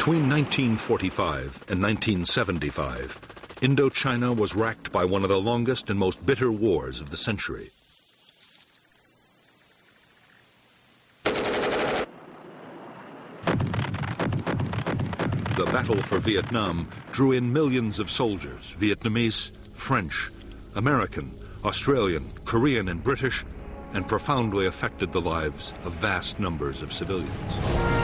Between 1945 and 1975, Indochina was racked by one of the longest and most bitter wars of the century. The battle for Vietnam drew in millions of soldiers, Vietnamese, French, American, Australian, Korean, and British, and profoundly affected the lives of vast numbers of civilians.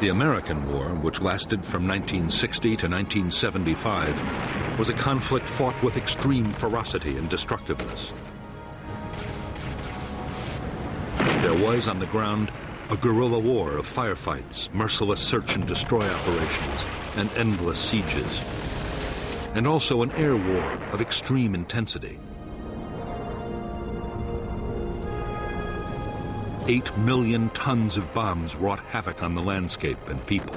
The American War, which lasted from 1960 to 1975, was a conflict fought with extreme ferocity and destructiveness. There was, on the ground, a guerrilla war of firefights, merciless search and destroy operations, and endless sieges, and also an air war of extreme intensity. 8 million tons of bombs wrought havoc on the landscape and people.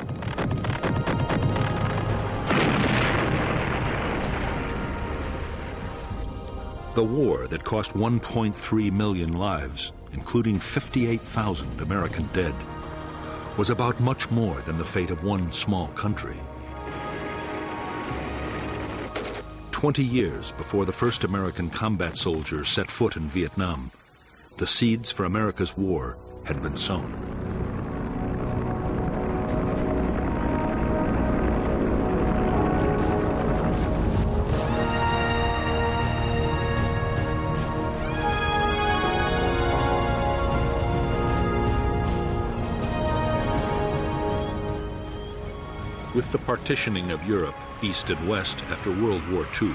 The war that cost 1.3 million lives, including 58,000 American dead, was about much more than the fate of one small country. 20 years before the first American combat soldier set foot in Vietnam, the seeds for America's war had been sown. With the partitioning of Europe, east and west, after World War II,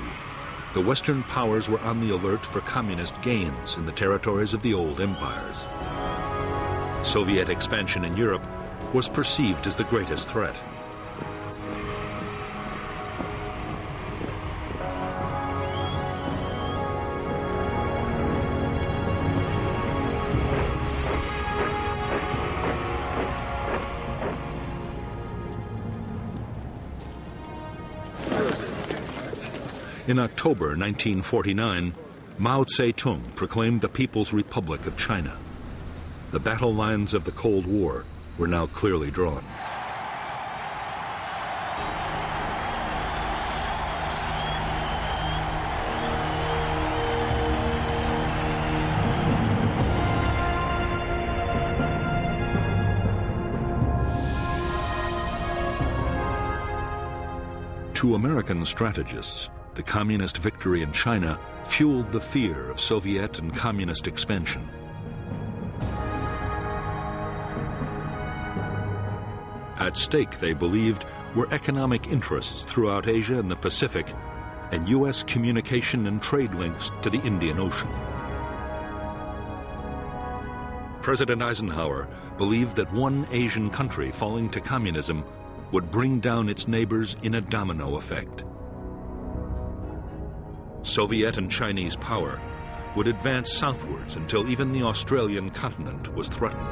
the Western powers were on the alert for communist gains in the territories of the old empires. Soviet expansion in Europe was perceived as the greatest threat. In October 1949, Mao Zedong proclaimed the People's Republic of China. The battle lines of the Cold War were now clearly drawn. To American strategists, the communist victory in China fueled the fear of Soviet and communist expansion. At stake, they believed, were economic interests throughout Asia and the Pacific, and U.S. communication and trade links to the Indian Ocean. President Eisenhower believed that one Asian country falling to communism would bring down its neighbors in a domino effect. Soviet and Chinese power would advance southwards until even the Australian continent was threatened.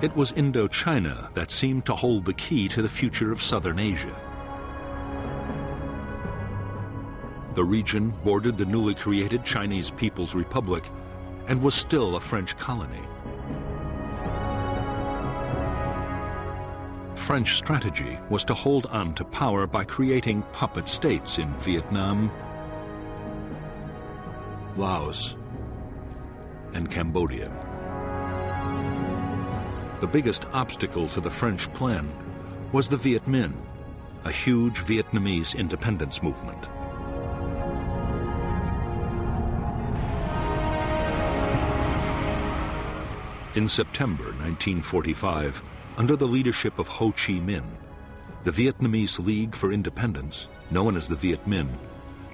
It was Indochina that seemed to hold the key to the future of southern Asia. The region bordered the newly created Chinese People's Republic and was still a French colony. French strategy was to hold on to power by creating puppet states in Vietnam, Laos, and Cambodia. The biggest obstacle to the French plan was the Viet Minh, a huge Vietnamese independence movement. In September 1945, under the leadership of Ho Chi Minh, the Vietnamese League for Independence, known as the Viet Minh,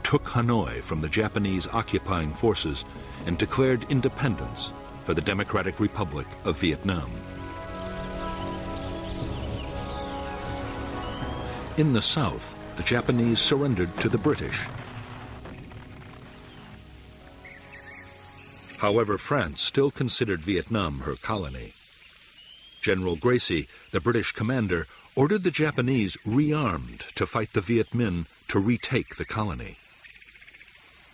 took Hanoi from the Japanese occupying forces and declared independence for the Democratic Republic of Vietnam. In the south, the Japanese surrendered to the British. However, France still considered Vietnam her colony. General Gracie, the British commander, ordered the Japanese rearmed to fight the Viet Minh to retake the colony.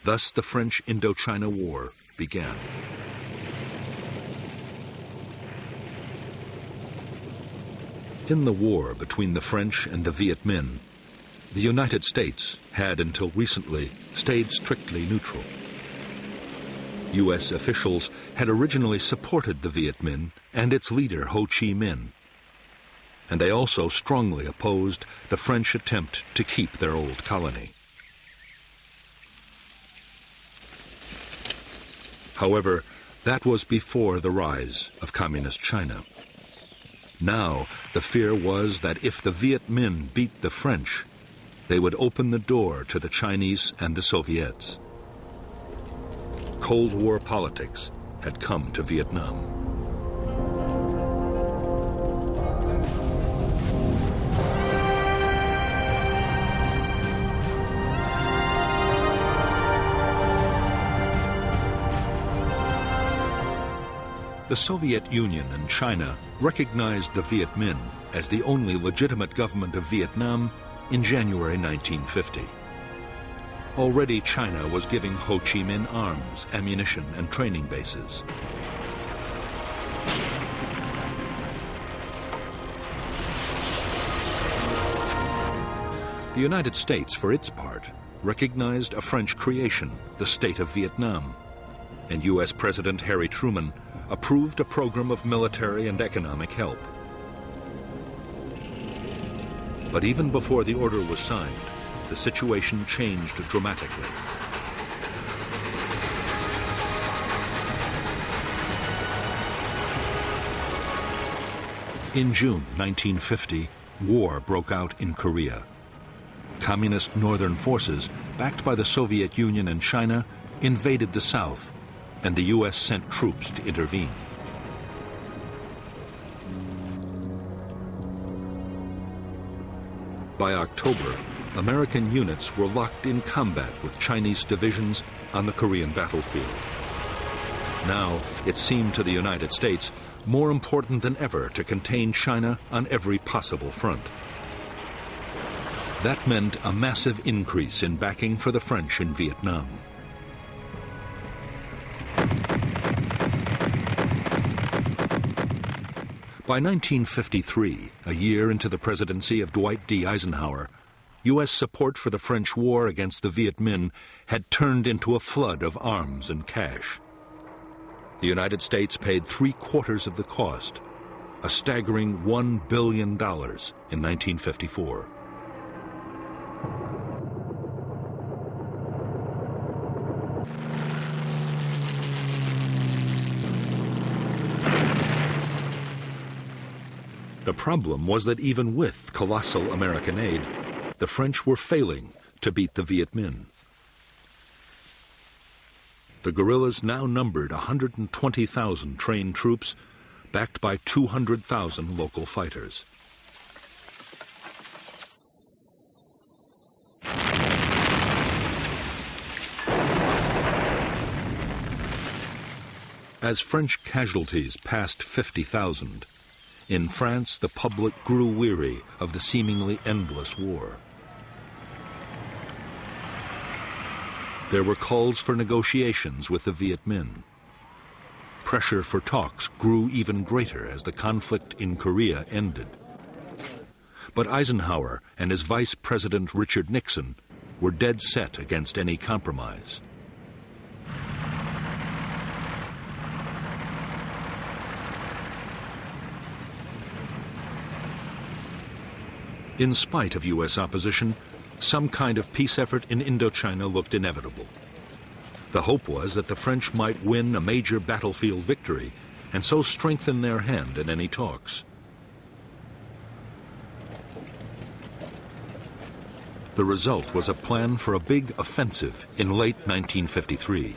Thus the French Indochina War began. In the war between the French and the Viet Minh, the United States had until recently stayed strictly neutral. U.S. officials had originally supported the Viet Minh and its leader Ho Chi Minh, and they also strongly opposed the French attempt to keep their old colony. However, that was before the rise of Communist China. Now, the fear was that if the Viet Minh beat the French, they would open the door to the Chinese and the Soviets. Cold War politics had come to Vietnam. The Soviet Union and China recognized the Viet Minh as the only legitimate government of Vietnam in January 1950. Already China was giving Ho Chi Minh arms, ammunition, and training bases. The United States, for its part, recognized a French creation, the State of Vietnam, and U.S. President Harry Truman approved a program of military and economic help. But even before the order was signed, the situation changed dramatically. In June 1950, war broke out in Korea. Communist northern forces, backed by the Soviet Union and China, invaded the South, and the U.S. sent troops to intervene. By October, American units were locked in combat with Chinese divisions on the Korean battlefield. Now, it seemed to the United States more important than ever to contain China on every possible front. That meant a massive increase in backing for the French in Vietnam. By 1953, a year into the presidency of Dwight D. Eisenhower, U.S. support for the French war against the Viet Minh had turned into a flood of arms and cash. The United States paid 3/4 of the cost, a staggering $1 billion in 1954. The problem was that even with colossal American aid, the French were failing to beat the Viet Minh. The guerrillas now numbered 120,000 trained troops, backed by 200,000 local fighters. As French casualties passed 50,000, in France, the public grew weary of the seemingly endless war. There were calls for negotiations with the Viet Minh. Pressure for talks grew even greater as the conflict in Korea ended. But Eisenhower and his Vice President Richard Nixon were dead set against any compromise. In spite of U.S. opposition, some kind of peace effort in Indochina looked inevitable. The hope was that the French might win a major battlefield victory and so strengthen their hand in any talks. The result was a plan for a big offensive in late 1953.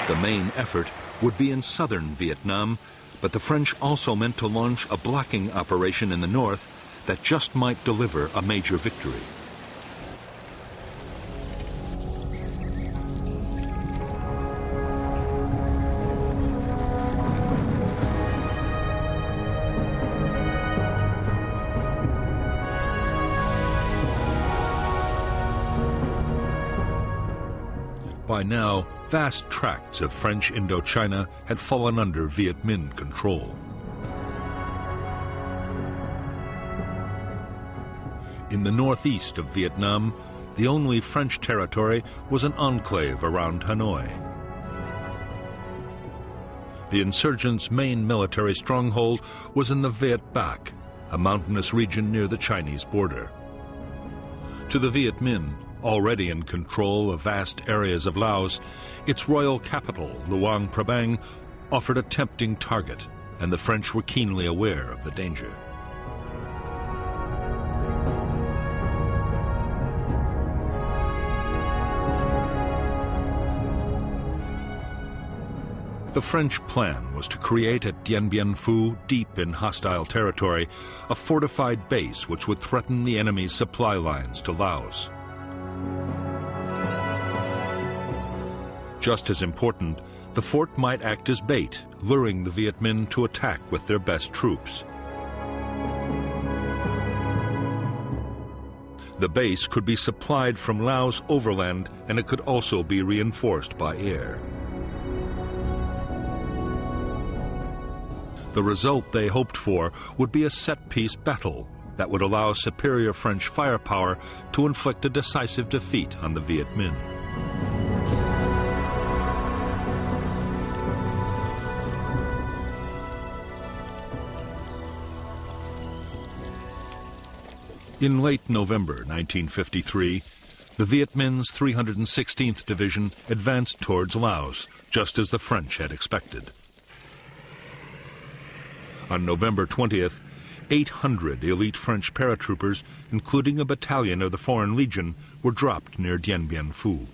The main effort would be in southern Vietnam, but the French also meant to launch a blocking operation in the north that just might deliver a major victory. By now, vast tracts of French Indochina had fallen under Viet Minh control. In the northeast of Vietnam, the only French territory was an enclave around Hanoi. The insurgents' main military stronghold was in the Viet Bac, a mountainous region near the Chinese border. To the Viet Minh, already in control of vast areas of Laos, its royal capital, Luang Prabang, offered a tempting target, and the French were keenly aware of the danger. The French plan was to create at Dien Bien Phu, deep in hostile territory, a fortified base which would threaten the enemy's supply lines to Laos. Just as important, the fort might act as bait, luring the Viet Minh to attack with their best troops. The base could be supplied from Laos overland, and it could also be reinforced by air. The result they hoped for would be a set-piece battle that would allow superior French firepower to inflict a decisive defeat on the Viet Minh. In late November 1953, the Viet Minh's 316th Division advanced towards Laos, just as the French had expected. On November 20th, 800 elite French paratroopers, including a battalion of the Foreign Legion, were dropped near Dien Bien Phu.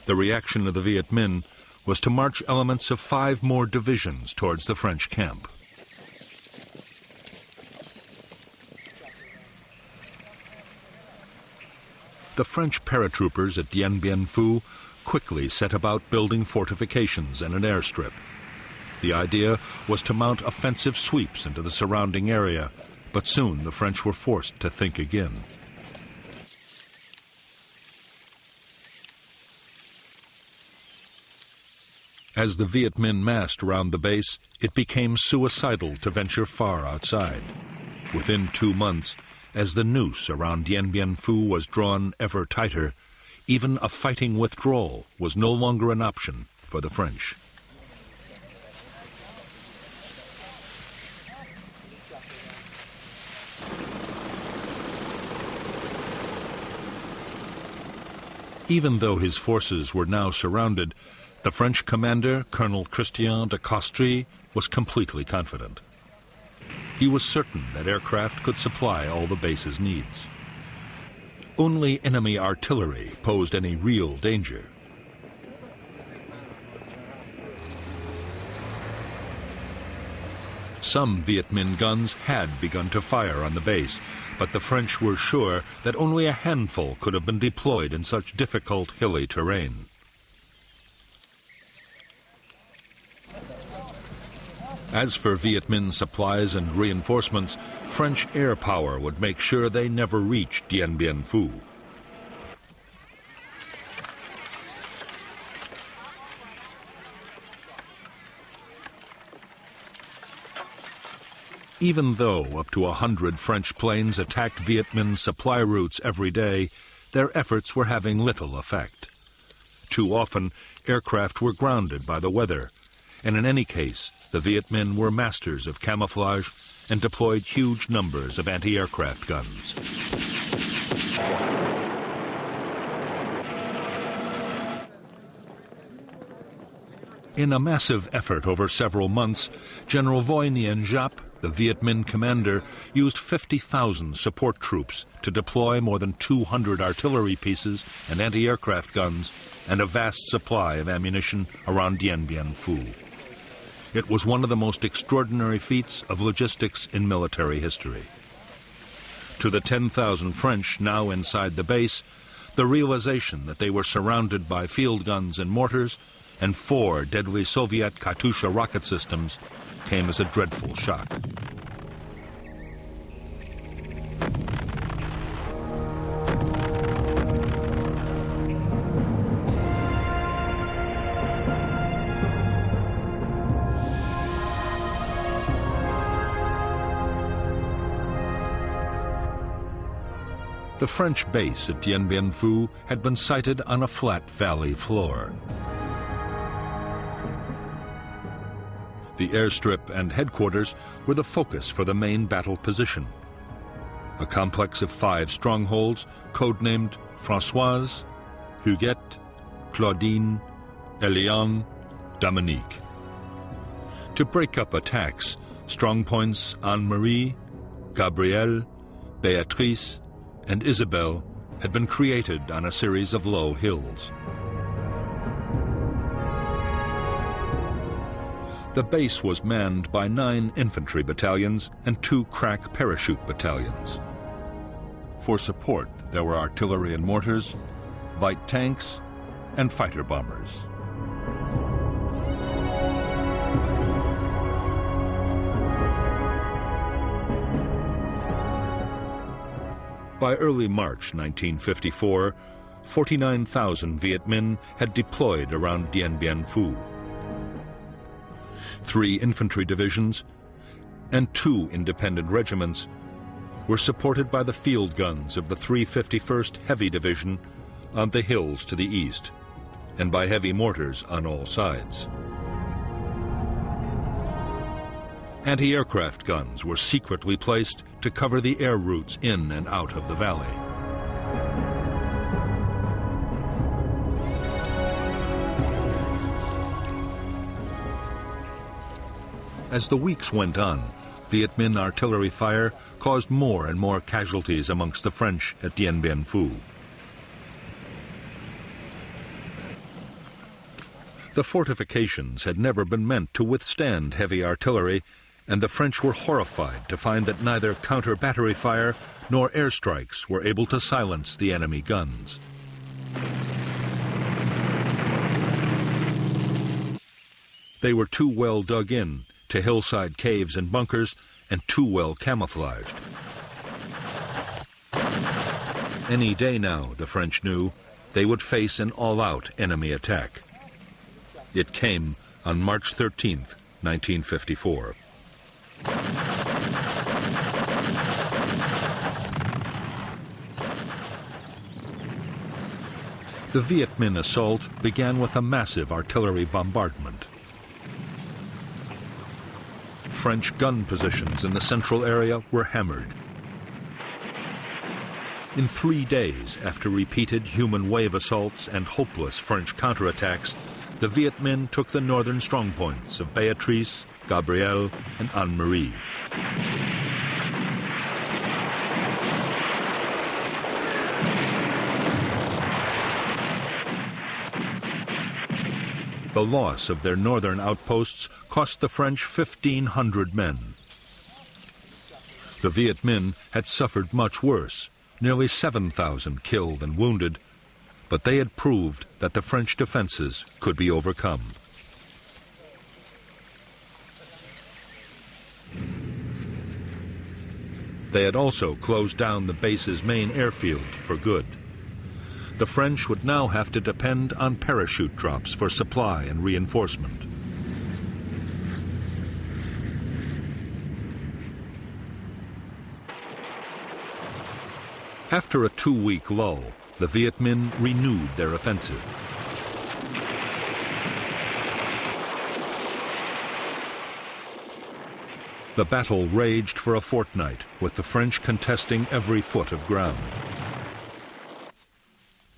The reaction of the Viet Minh was to march elements of 5 more divisions towards the French camp. The French paratroopers at Dien Bien Phu quickly set about building fortifications and an airstrip. The idea was to mount offensive sweeps into the surrounding area, but soon the French were forced to think again. As the Viet Minh massed around the base, it became suicidal to venture far outside. Within 2 months, as the noose around Dien Bien Phu was drawn ever tighter, even a fighting withdrawal was no longer an option for the French. Even though his forces were now surrounded, the French commander, Colonel Christian de Castries, was completely confident. He was certain that aircraft could supply all the base's needs. Only enemy artillery posed any real danger. Some Viet Minh guns had begun to fire on the base, but the French were sure that only a handful could have been deployed in such difficult hilly terrain. As for Viet Minh supplies and reinforcements, French air power would make sure they never reached Dien Bien Phu. Even though up to 100 French planes attacked Viet Minh supply routes every day, their efforts were having little effect. Too often, aircraft were grounded by the weather, and in any case, the Viet Minh were masters of camouflage and deployed huge numbers of anti-aircraft guns. In a massive effort over several months, General Voi Nguyen Giap, the Viet Minh commander, used 50,000 support troops to deploy more than 200 artillery pieces and anti-aircraft guns and a vast supply of ammunition around Dien Bien Phu. It was one of the most extraordinary feats of logistics in military history. To the 10,000 French now inside the base, the realization that they were surrounded by field guns and mortars and 4 deadly Soviet Katyusha rocket systems came as a dreadful shock. The French base at Điện Biên Phủ had been sited on a flat valley floor. The airstrip and headquarters were the focus for the main battle position, a complex of 5 strongholds codenamed Françoise, Huguette, Claudine, Eliane, Dominique. To break up attacks, strongpoints Anne-Marie, Gabrielle, Béatrice, and Isabelle had been created on a series of low hills. The base was manned by 9 infantry battalions and 2 crack parachute battalions. For support, there were artillery and mortars, light tanks, and fighter bombers. By early March 1954, 49,000 Viet Minh had deployed around Điện Biên Phủ. 3 infantry divisions and 2 independent regiments were supported by the field guns of the 351st Heavy Division on the hills to the east, and by heavy mortars on all sides. Anti-aircraft guns were secretly placed to cover the air routes in and out of the valley. As the weeks went on, Viet Minh artillery fire caused more and more casualties amongst the French at Điện Biên Phủ. The fortifications had never been meant to withstand heavy artillery, and the French were horrified to find that neither counter-battery fire nor airstrikes were able to silence the enemy guns. They were too well dug in to hillside caves and bunkers, and too well camouflaged. Any day now, the French knew, they would face an all-out enemy attack. It came on March 13th, 1954. The Viet Minh assault began with a massive artillery bombardment. French gun positions in the central area were hammered. In 3 days, after repeated human wave assaults and hopeless French counterattacks, the Viet Minh took the northern strongpoints of Béatrice, Gabrielle, and Anne-Marie. The loss of their northern outposts cost the French 1,500 men. The Viet Minh had suffered much worse, nearly 7,000 killed and wounded, but they had proved that the French defenses could be overcome. They had also closed down the base's main airfield for good. The French would now have to depend on parachute drops for supply and reinforcement. After a 2-week lull, the Viet Minh renewed their offensive. The battle raged for a fortnight, with the French contesting every foot of ground.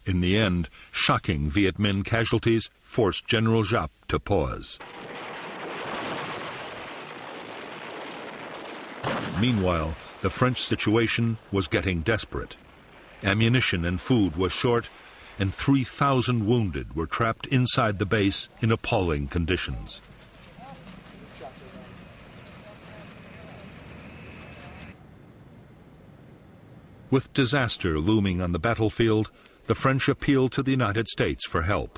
In the end, shocking Viet Minh casualties forced General Giap to pause. Meanwhile, the French situation was getting desperate. Ammunition and food was short, and 3,000 wounded were trapped inside the base in appalling conditions. With disaster looming on the battlefield, the French appealed to the United States for help.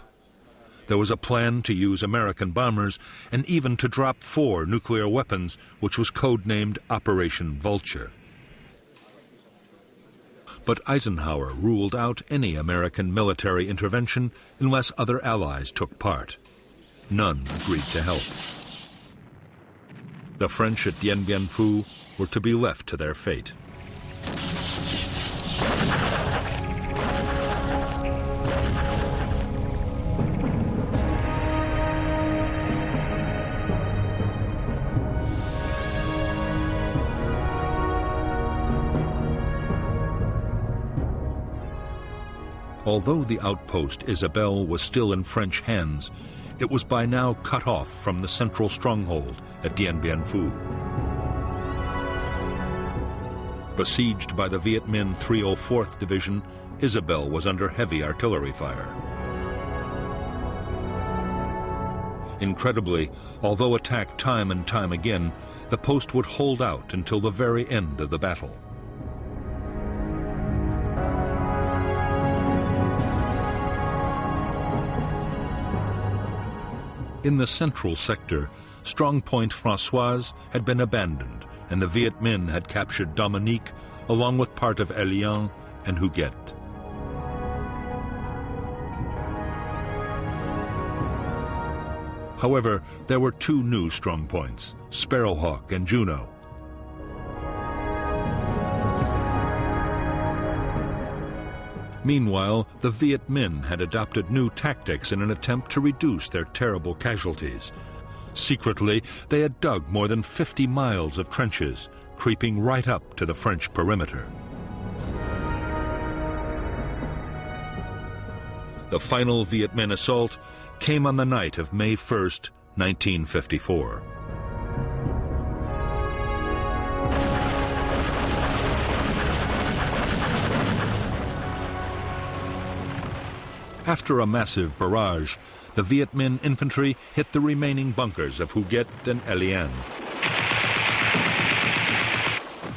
There was a plan to use American bombers and even to drop 4 nuclear weapons, which was codenamed Operation Vulture. But Eisenhower ruled out any American military intervention unless other allies took part. None agreed to help. The French at Điện Biên Phủ were to be left to their fate. Although the outpost Isabelle was still in French hands, it was by now cut off from the central stronghold at Điện Biên Phủ. Besieged by the Viet Minh 304th Division, Isabelle was under heavy artillery fire. Incredibly, although attacked time and time again, the post would hold out until the very end of the battle. In the central sector, Strongpoint Françoise had been abandoned, and the Viet Minh had captured Dominique along with part of Elian and Huguette. However, there were two new strongpoints, Sparrowhawk and Juno. Meanwhile, the Viet Minh had adopted new tactics in an attempt to reduce their terrible casualties. Secretly, they had dug more than 50 miles of trenches, creeping right up to the French perimeter. The final Viet Minh assault came on the night of May 1st, 1954. After a massive barrage, the Viet Minh infantry hit the remaining bunkers of Huguette and Elian.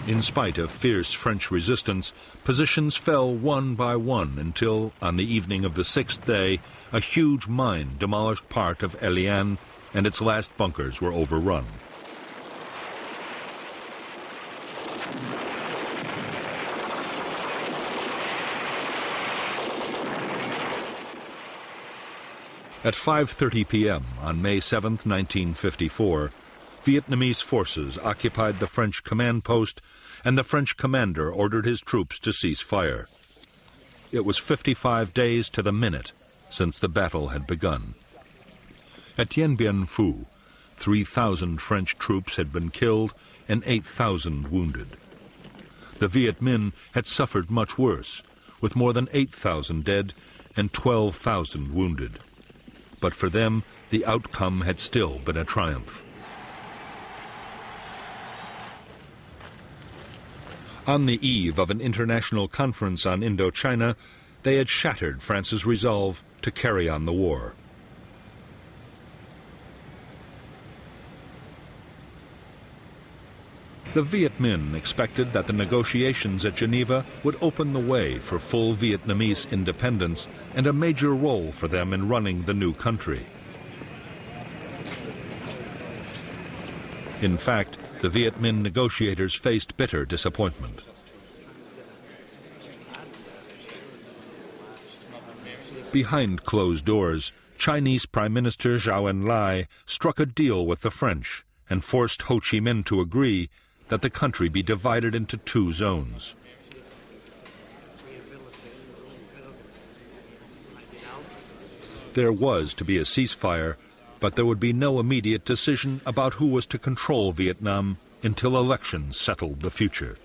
In spite of fierce French resistance, positions fell one by one until, on the evening of the sixth day, a huge mine demolished part of Elian and its last bunkers were overrun. At 5:30 p.m. on May 7, 1954, Vietnamese forces occupied the French command post, and the French commander ordered his troops to cease fire. It was 55 days to the minute since the battle had begun. At Điện Biên Phủ, 3,000 French troops had been killed and 8,000 wounded. The Viet Minh had suffered much worse, with more than 8,000 dead and 12,000 wounded. But for them, the outcome had still been a triumph. On the eve of an international conference on Indochina, they had shattered France's resolve to carry on the war. The Viet Minh expected that the negotiations at Geneva would open the way for full Vietnamese independence and a major role for them in running the new country. In fact, the Viet Minh negotiators faced bitter disappointment. Behind closed doors, Chinese Prime Minister Zhou Enlai struck a deal with the French and forced Ho Chi Minh to agree that the country be divided into two zones. There was to be a ceasefire, but there would be no immediate decision about who was to control Vietnam until elections settled the future.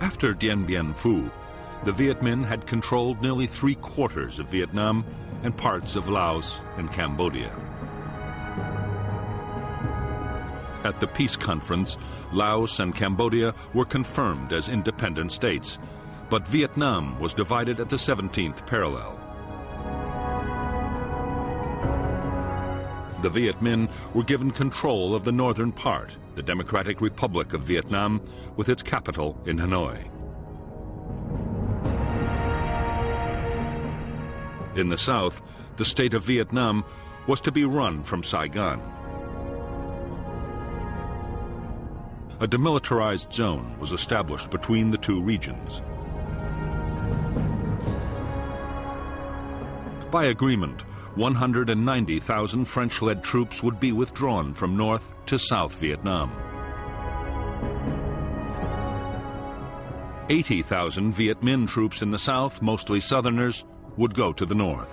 After Dien Bien Phu, the Viet Minh had controlled nearly 3/4 of Vietnam and parts of Laos and Cambodia. At the peace conference, Laos and Cambodia were confirmed as independent states, but Vietnam was divided at the 17th parallel. The Viet Minh were given control of the northern part, the Democratic Republic of Vietnam, with its capital in Hanoi. In the south, the state of Vietnam was to be run from Saigon. A demilitarized zone was established between the two regions. By agreement, 190,000 French-led troops would be withdrawn from North to South Vietnam. 80,000 Viet Minh troops in the south, mostly Southerners, would go to the north.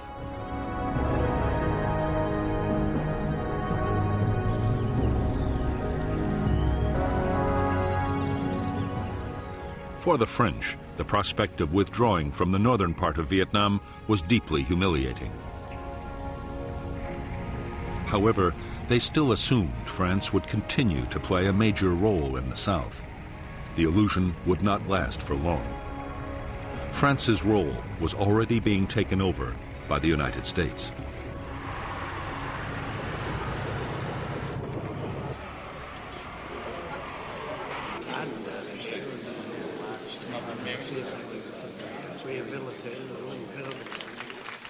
For the French, the prospect of withdrawing from the northern part of Vietnam was deeply humiliating. However, they still assumed France would continue to play a major role in the south. The illusion would not last for long. France's role was already being taken over by the United States.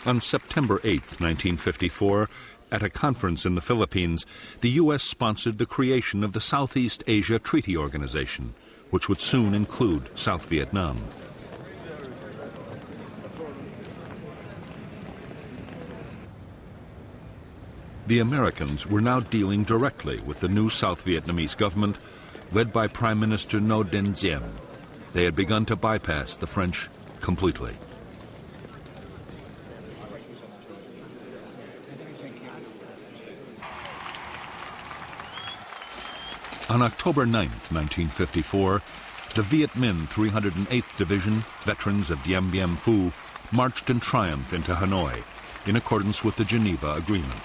On September 8, 1954, at a conference in the Philippines, the U.S. sponsored the creation of the Southeast Asia Treaty Organization, which would soon include South Vietnam. The Americans were now dealing directly with the new South Vietnamese government, led by Prime Minister Ngo Dinh Diem. They had begun to bypass the French completely. On October 9, 1954, the Viet Minh 308th Division, veterans of Dien Bien Phu, marched in triumph into Hanoi, in accordance with the Geneva Agreement.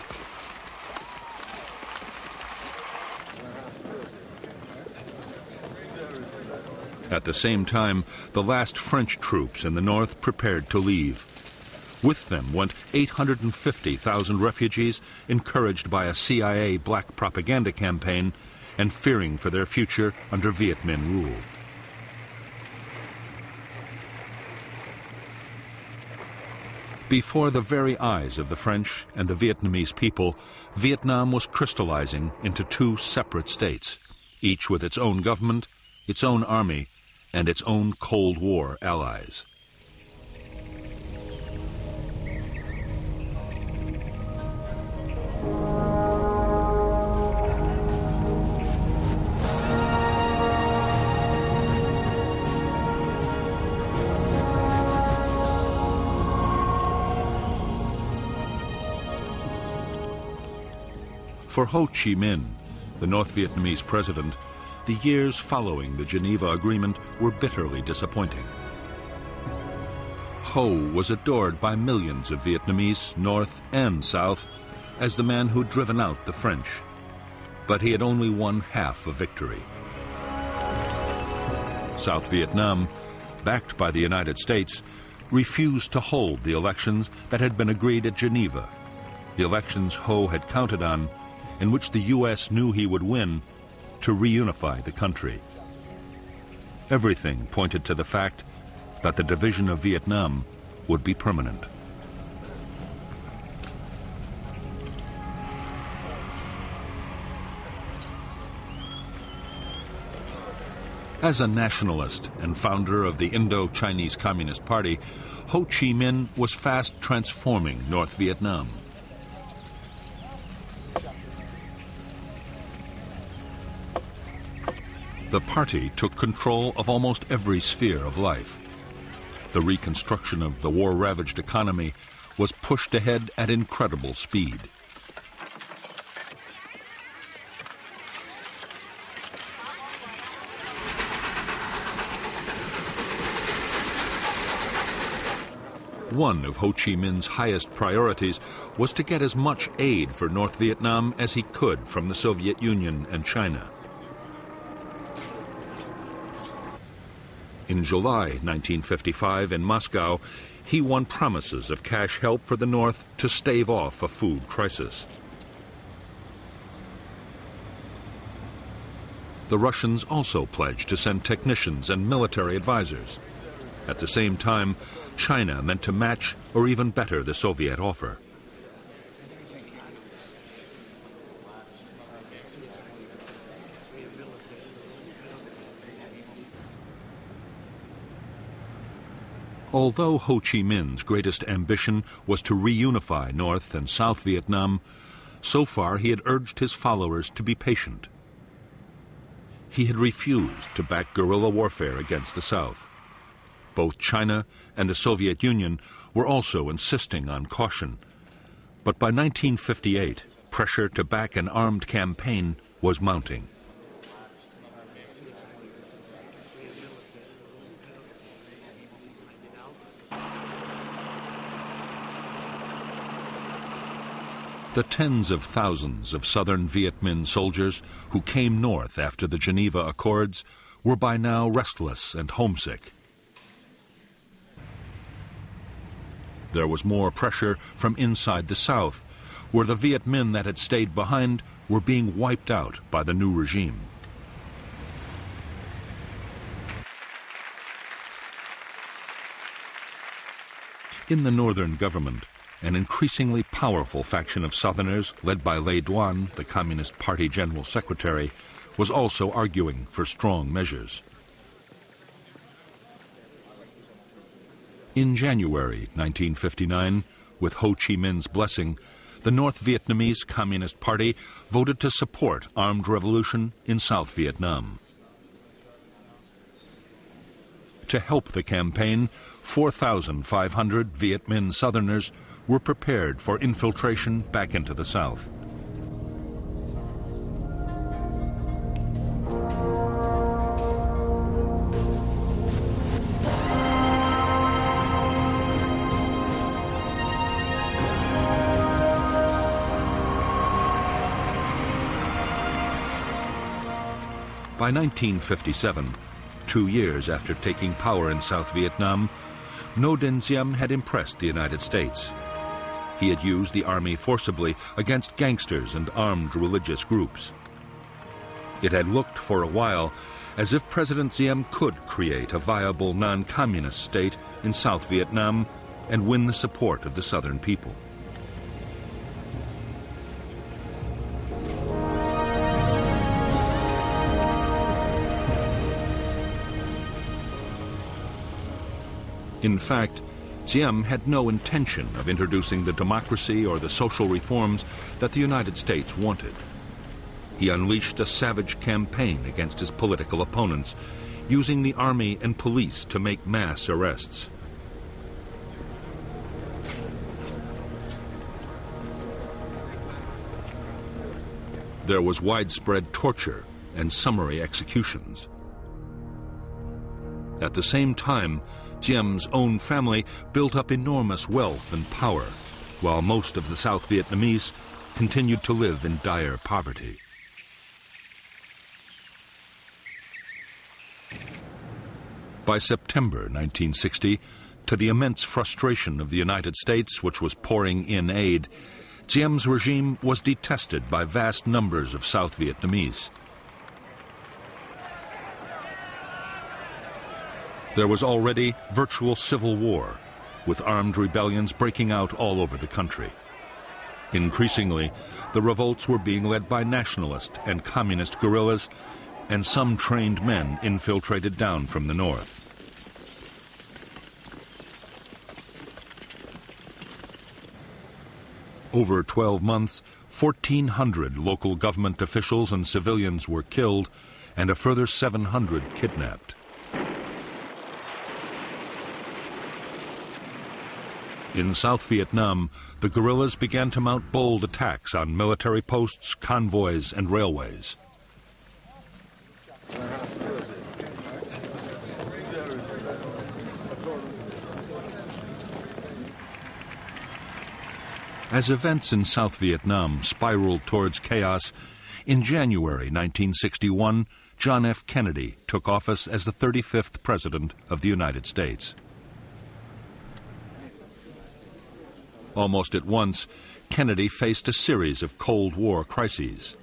At the same time, the last French troops in the north prepared to leave. With them went 850,000 refugees, encouraged by a CIA black propaganda campaign and fearing for their future under Viet Minh rule. Before the very eyes of the French and the Vietnamese people, Vietnam was crystallizing into two separate states, each with its own government, its own army, and its own Cold War allies. For Ho Chi Minh, the North Vietnamese president, the years following the Geneva Agreement were bitterly disappointing. Ho was adored by millions of Vietnamese, North and South, as the man who'd driven out the French. But he had only won half a victory. South Vietnam, backed by the United States, refused to hold the elections that had been agreed at Geneva, the elections Ho had counted on, in which the U.S. knew he would win, to reunify the country. Everything pointed to the fact that the division of Vietnam would be permanent. As a nationalist and founder of the Indo-Chinese Communist Party, Ho Chi Minh was fast transforming North Vietnam. The party took control of almost every sphere of life. The reconstruction of the war-ravaged economy was pushed ahead at incredible speed. One of Ho Chi Minh's highest priorities was to get as much aid for North Vietnam as he could from the Soviet Union and China. In July 1955 in Moscow, he won promises of cash help for the North to stave off a food crisis. The Russians also pledged to send technicians and military advisors. At the same time, China meant to match or even better the Soviet offer. Although Ho Chi Minh's greatest ambition was to reunify North and South Vietnam, so far he had urged his followers to be patient. He had refused to back guerrilla warfare against the South. Both China and the Soviet Union were also insisting on caution. But by 1958, pressure to back an armed campaign was mounting. The tens of thousands of southern Viet Minh soldiers who came north after the Geneva Accords were by now restless and homesick. There was more pressure from inside the South, where the Viet Minh that had stayed behind were being wiped out by the new regime. In the northern government, an increasingly powerful faction of Southerners, led by Lê Duan, the Communist Party General Secretary, was also arguing for strong measures. In January 1959, with Ho Chi Minh's blessing, the North Vietnamese Communist Party voted to support armed revolution in South Vietnam. To help the campaign, 4,500 Viet Minh Southerners were prepared for infiltration back into the South. By 1957, 2 years after taking power in South Vietnam, Ngo Dinh Diem had impressed the United States. He had used the army forcibly against gangsters and armed religious groups. It had looked for a while as if President Diem could create a viable non-communist state in South Vietnam and win the support of the southern people. In fact, Diem had no intention of introducing the democracy or the social reforms that the United States wanted. He unleashed a savage campaign against his political opponents, using the army and police to make mass arrests. There was widespread torture and summary executions. At the same time, Diem's own family built up enormous wealth and power, while most of the South Vietnamese continued to live in dire poverty. By September 1960, to the immense frustration of the United States, which was pouring in aid, Diem's regime was detested by vast numbers of South Vietnamese. There was already virtual civil war, with armed rebellions breaking out all over the country. Increasingly, the revolts were being led by nationalist and communist guerrillas, and some trained men infiltrated down from the north. Over 12 months, 1,400 local government officials and civilians were killed, and a further 700 kidnapped. In South Vietnam, the guerrillas began to mount bold attacks on military posts, convoys, and railways. As events in South Vietnam spiraled towards chaos, in January 1961, John F. Kennedy took office as the 35th President of the United States. Almost at once, Kennedy faced a series of Cold War crises.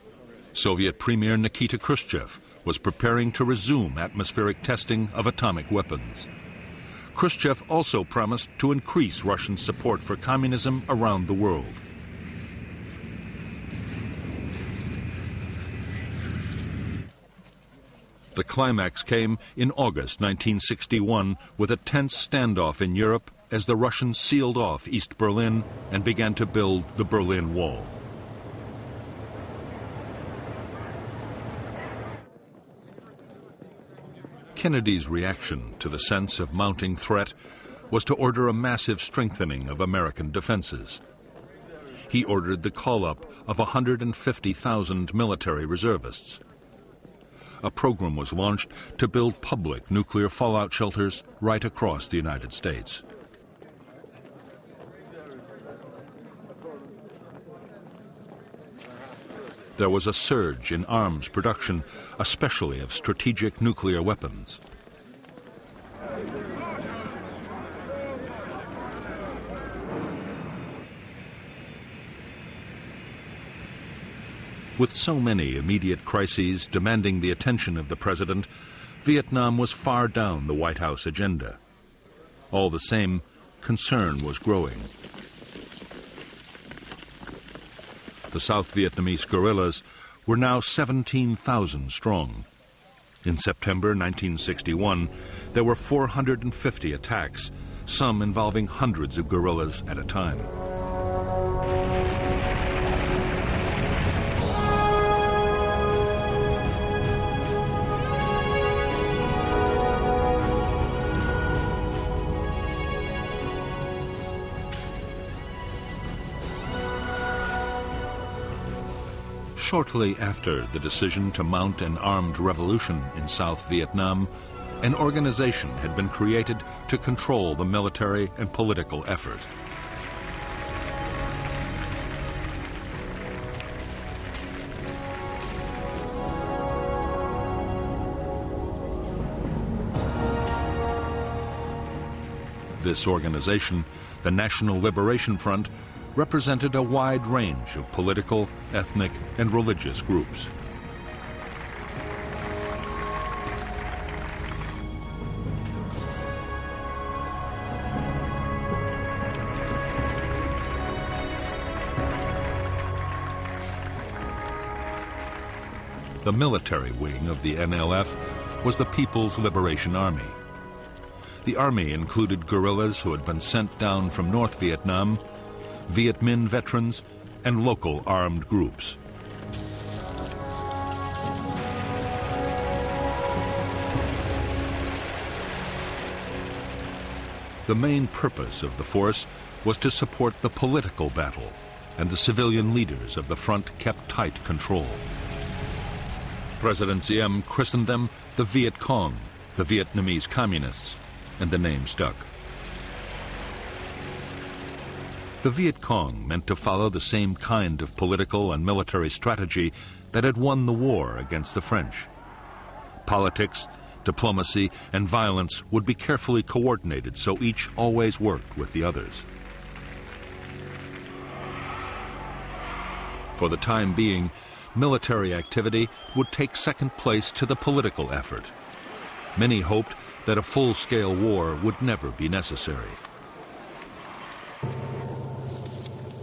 Soviet Premier Nikita Khrushchev was preparing to resume atmospheric testing of atomic weapons. Khrushchev also promised to increase Russian support for communism around the world. The climax came in August 1961 with a tense standoff in Europe as the Russians sealed off East Berlin and began to build the Berlin Wall. Kennedy's reaction to the sense of mounting threat was to order a massive strengthening of American defenses. He ordered the call-up of 150,000 military reservists. A program was launched to build public nuclear fallout shelters right across the United States. There was a surge in arms production, especially of strategic nuclear weapons. With so many immediate crises demanding the attention of the president, Vietnam was far down the White House agenda. All the same, concern was growing. The South Vietnamese guerrillas were now 17,000 strong. In September 1961, there were 450 attacks, some involving hundreds of guerrillas at a time. Shortly after the decision to mount an armed revolution in South Vietnam, an organization had been created to control the military and political effort. This organization, the National Liberation Front, represented a wide range of political, ethnic, and religious groups. The military wing of the NLF was the People's Liberation Army. The army included guerrillas who had been sent down from North Vietnam, Viet Minh veterans, and local armed groups. The main purpose of the force was to support the political battle, and the civilian leaders of the front kept tight control. President Diem christened them the Viet Cong, the Vietnamese communists, and the name stuck. The Viet Cong meant to follow the same kind of political and military strategy that had won the war against the French. Politics, diplomacy, and violence would be carefully coordinated so each always worked with the others. For the time being, military activity would take second place to the political effort. Many hoped that a full-scale war would never be necessary.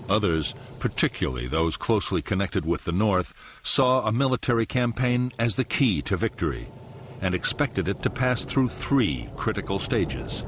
Others, particularly those closely connected with the North, saw a military campaign as the key to victory and expected it to pass through 3 critical stages.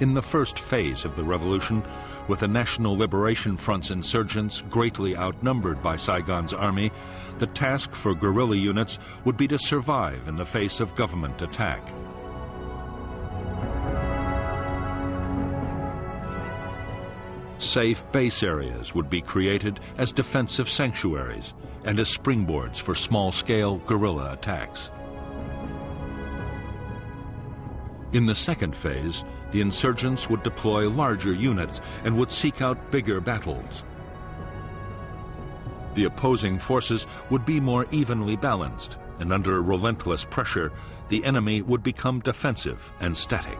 In the first phase of the revolution, with the National Liberation Front's insurgents greatly outnumbered by Saigon's army, the task for guerrilla units would be to survive in the face of government attack. Safe base areas would be created as defensive sanctuaries and as springboards for small-scale guerrilla attacks. In the second phase, the insurgents would deploy larger units and would seek out bigger battles. The opposing forces would be more evenly balanced, and under relentless pressure, the enemy would become defensive and static.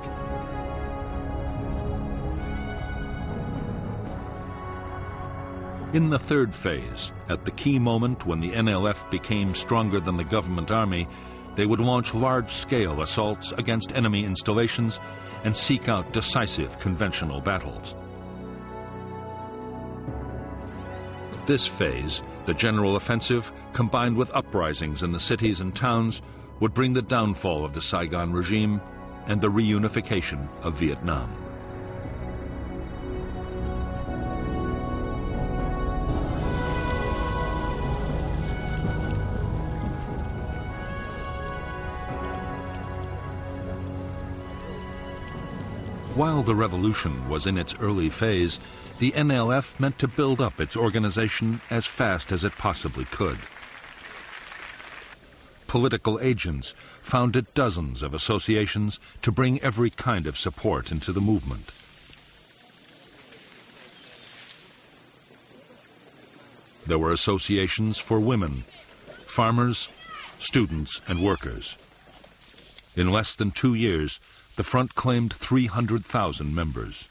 In the third phase, at the key moment when the NLF became stronger than the government army, they would launch large-scale assaults against enemy installations and seek out decisive conventional battles. This phase, the general offensive, combined with uprisings in the cities and towns, would bring the downfall of the Saigon regime and the reunification of Vietnam. While the revolution was in its early phase, the NLF meant to build up its organization as fast as it possibly could. Political agents founded dozens of associations to bring every kind of support into the movement. There were associations for women, farmers, students, and workers. In less than 2 years, the front claimed 300,000 members.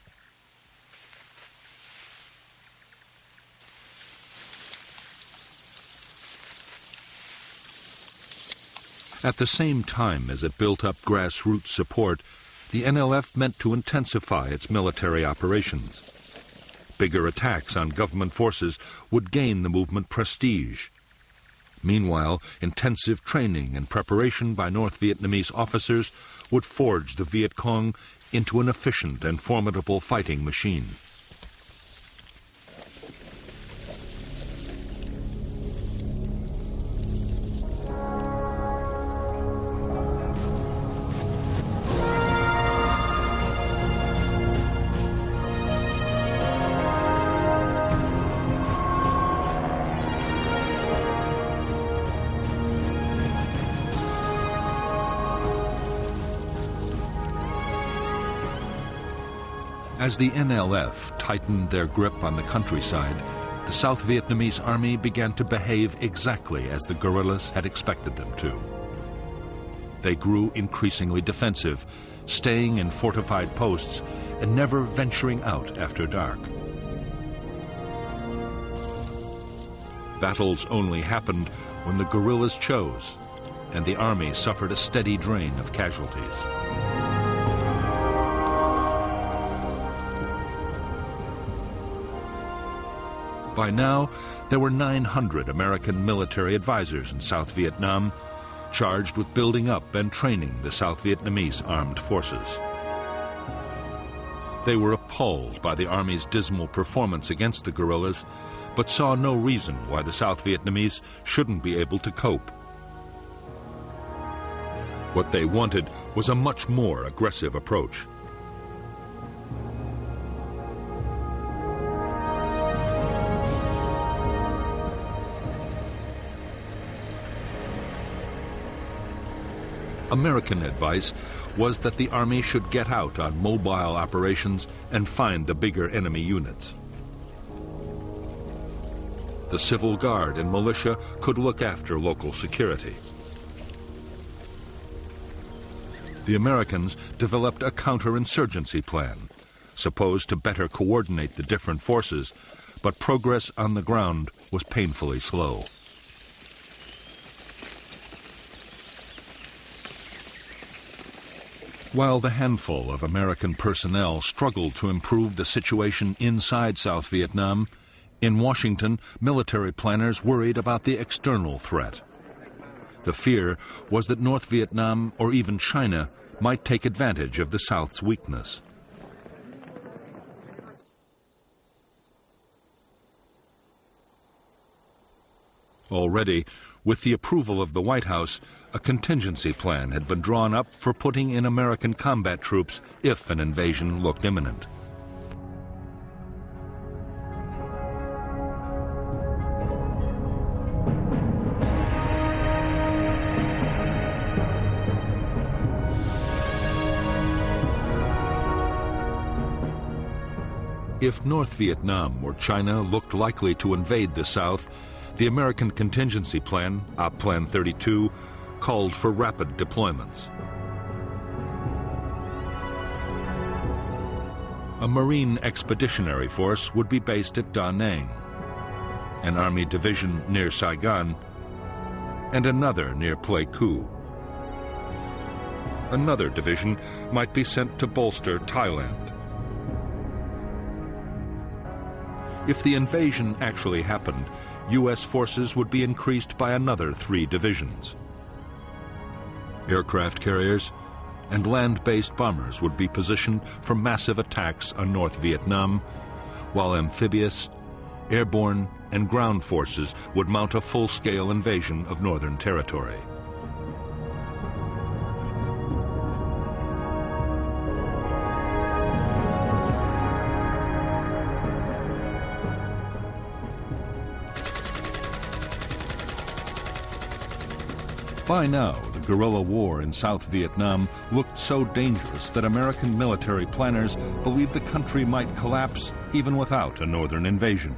At the same time as it built up grassroots support, the NLF meant to intensify its military operations. Bigger attacks on government forces would gain the movement prestige. Meanwhile, intensive training and preparation by North Vietnamese officers would forge the Viet Cong into an efficient and formidable fighting machine. As the NLF tightened their grip on the countryside, the South Vietnamese army began to behave exactly as the guerrillas had expected them to. They grew increasingly defensive, staying in fortified posts and never venturing out after dark. Battles only happened when the guerrillas chose, and the army suffered a steady drain of casualties. By now, there were 900 American military advisors in South Vietnam, charged with building up and training the South Vietnamese armed forces. They were appalled by the Army's dismal performance against the guerrillas, but saw no reason why the South Vietnamese shouldn't be able to cope. What they wanted was a much more aggressive approach. American advice was that the Army should get out on mobile operations and find the bigger enemy units. The Civil Guard and militia could look after local security. The Americans developed a counterinsurgency plan, supposed to better coordinate the different forces, but progress on the ground was painfully slow. While the handful of American personnel struggled to improve the situation inside South Vietnam, in Washington, military planners worried about the external threat. The fear was that North Vietnam or even China might take advantage of the South's weakness. Already, with the approval of the White House, a contingency plan had been drawn up for putting in American combat troops if an invasion looked imminent. If North Vietnam or China looked likely to invade the South, the American contingency plan, Op Plan 32, called for rapid deployments. A Marine Expeditionary Force would be based at Da Nang, an Army division near Saigon, and another near Pleiku. another division might be sent to bolster Thailand. If the invasion actually happened, U.S. forces would be increased by another 3 divisions. Aircraft carriers and land-based bombers would be positioned for massive attacks on North Vietnam, while amphibious, airborne, and ground forces would mount a full-scale invasion of Northern Territory. By now, the guerrilla war in South Vietnam looked so dangerous that American military planners believed the country might collapse even without a northern invasion.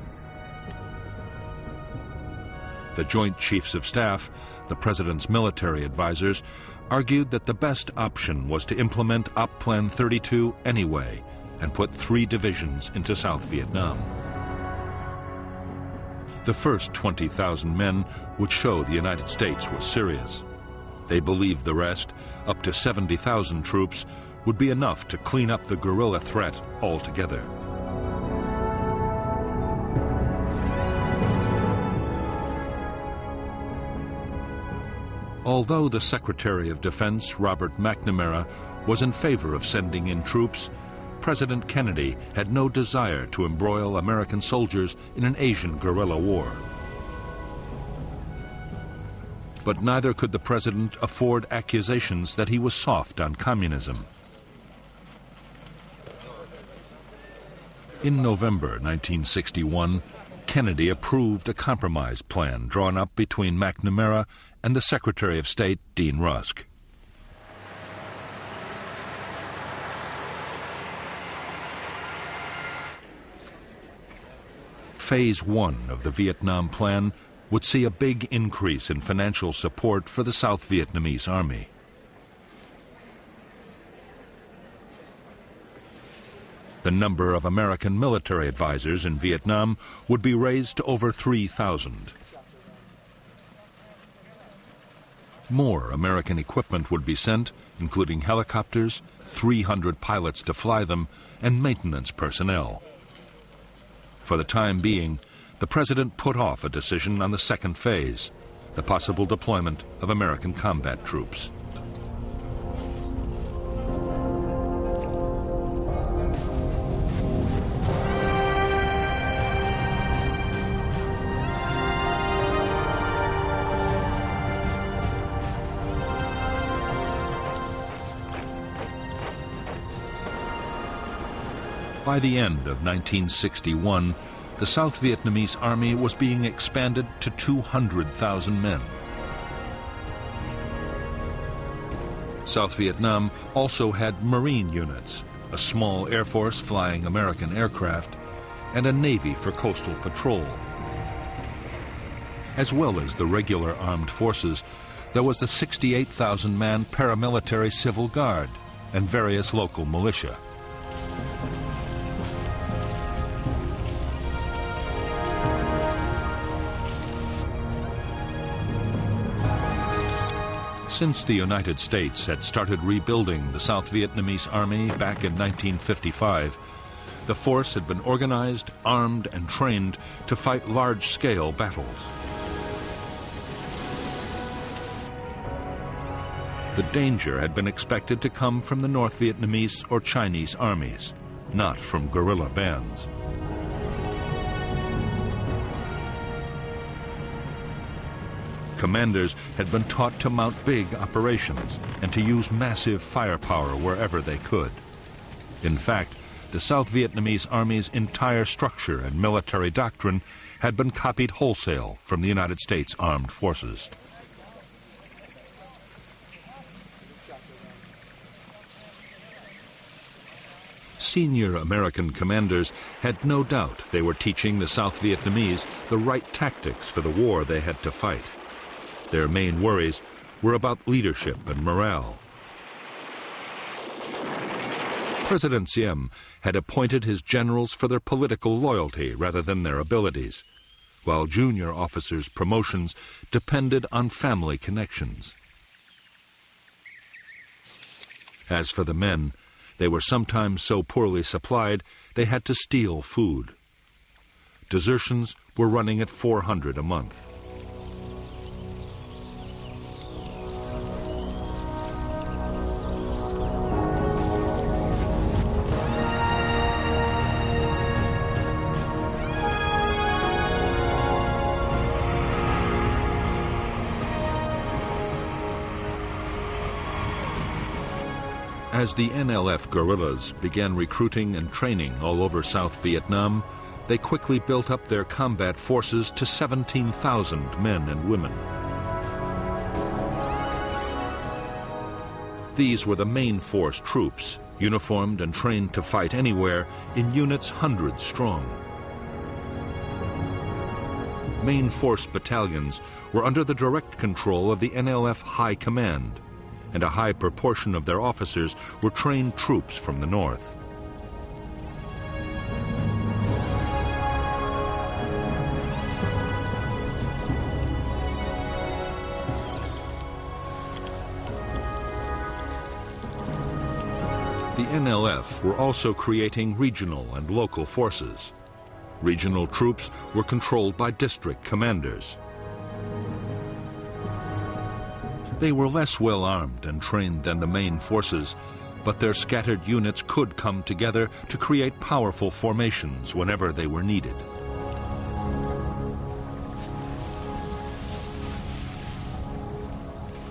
The Joint Chiefs of Staff, the President's military advisors, argued that the best option was to implement Op Plan 32 anyway and put 3 divisions into South Vietnam. The first 20,000 men would show the United States was serious. They believed the rest, up to 70,000 troops, would be enough to clean up the guerrilla threat altogether. Although the Secretary of Defense, Robert McNamara, was in favor of sending in troops, President Kennedy had no desire to embroil American soldiers in an Asian guerrilla war. But neither could the president afford accusations that he was soft on communism. In November 1961, Kennedy approved a compromise plan drawn up between McNamara and the Secretary of State, Dean Rusk. Phase 1 of the Vietnam Plan would see a big increase in financial support for the South Vietnamese Army. The number of American military advisors in Vietnam would be raised to over 3,000. More American equipment would be sent, including helicopters, 300 pilots to fly them, and maintenance personnel. For the time being, the president put off a decision on the second phase, the possible deployment of American combat troops. By the end of 1961, the South Vietnamese Army was being expanded to 200,000 men. South Vietnam also had Marine units, a small Air Force flying American aircraft, and a Navy for coastal patrol. As well as the regular armed forces, there was the 68,000-man paramilitary Civil Guard and various local militia. Since the United States had started rebuilding the South Vietnamese Army back in 1955, the force had been organized, armed, and trained to fight large-scale battles. The danger had been expected to come from the North Vietnamese or Chinese armies, not from guerrilla bands. Commanders had been taught to mount big operations and to use massive firepower wherever they could. In fact, the South Vietnamese Army's entire structure and military doctrine had been copied wholesale from the United States Armed Forces. Senior American commanders had no doubt they were teaching the South Vietnamese the right tactics for the war they had to fight. Their main worries were about leadership and morale. President Diem had appointed his generals for their political loyalty rather than their abilities, while junior officers' promotions depended on family connections. As for the men, they were sometimes so poorly supplied they had to steal food. Desertions were running at 400 a month. As the NLF guerrillas began recruiting and training all over South Vietnam, they quickly built up their combat forces to 17,000 men and women. These were the main force troops, uniformed and trained to fight anywhere in units hundreds strong. Main force battalions were under the direct control of the NLF High Command, and a high proportion of their officers were trained troops from the north. The NLF were also creating regional and local forces. Regional troops were controlled by district commanders. They were less well armed and trained than the main forces, but their scattered units could come together to create powerful formations whenever they were needed.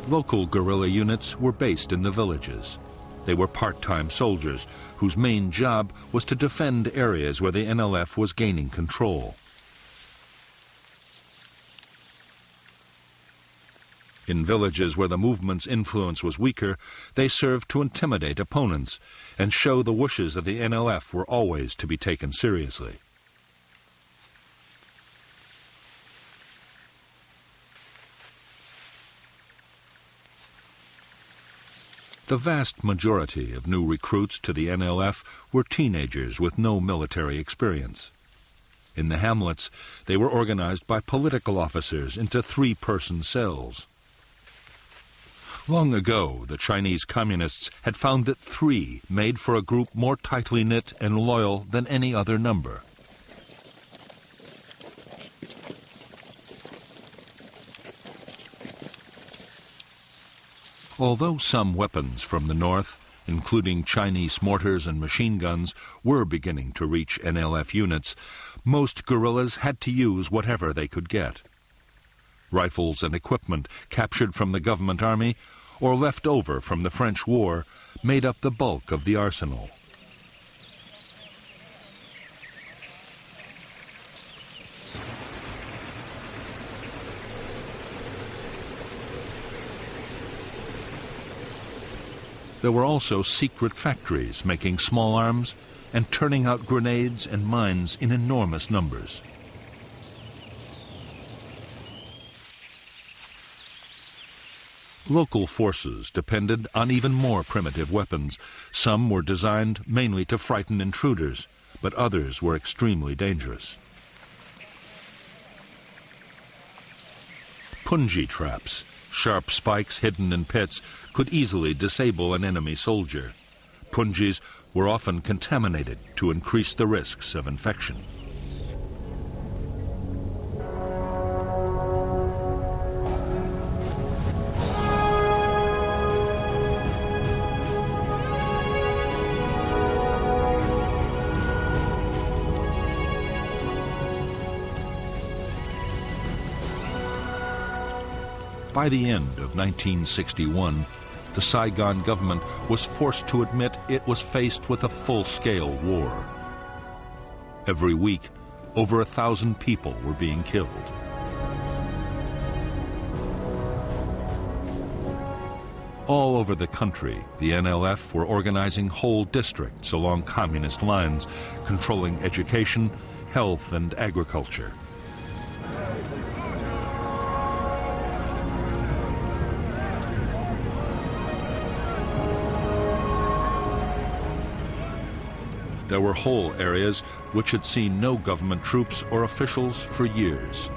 Local guerrilla units were based in the villages. They were part-time soldiers whose main job was to defend areas where the NLF was gaining control. In villages where the movement's influence was weaker, they served to intimidate opponents and show the wishes of the NLF were always to be taken seriously. The vast majority of new recruits to the NLF were teenagers with no military experience. In the hamlets, they were organized by political officers into three-person cells. Long ago, the Chinese communists had found that three made for a group more tightly knit and loyal than any other number. Although some weapons from the north, including Chinese mortars and machine guns, were beginning to reach NLF units, most guerrillas had to use whatever they could get. Rifles and equipment captured from the government army or left over from the French War made up the bulk of the arsenal. There were also secret factories making small arms and turning out grenades and mines in enormous numbers. Local forces depended on even more primitive weapons. Some were designed mainly to frighten intruders, but others were extremely dangerous. Punji traps, sharp spikes hidden in pits, could easily disable an enemy soldier. Punjis were often contaminated to increase the risks of infection. By the end of 1961, the Saigon government was forced to admit it was faced with a full-scale war. Every week, over 1,000 people were being killed. All over the country, the NLF were organizing whole districts along communist lines, controlling education, health, and agriculture. There were whole areas which had seen no government troops or officials for years.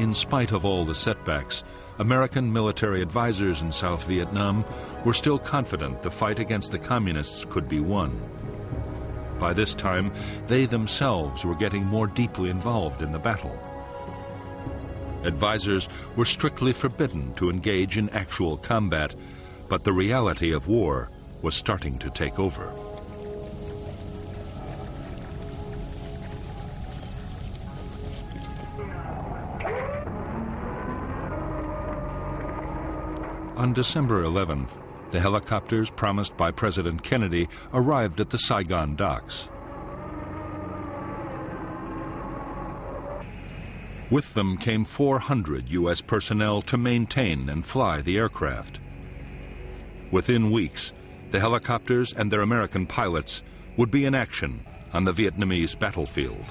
in spite of all the setbacks, American military advisors in South Vietnam were still confident the fight against the communists could be won. By this time, they themselves were getting more deeply involved in the battle. Advisors were strictly forbidden to engage in actual combat, but the reality of war was starting to take over. On December 11th, the helicopters promised by President Kennedy arrived at the Saigon docks. With them came 400 U.S. personnel to maintain and fly the aircraft. Within weeks, the helicopters and their American pilots would be in action on the Vietnamese battlefield.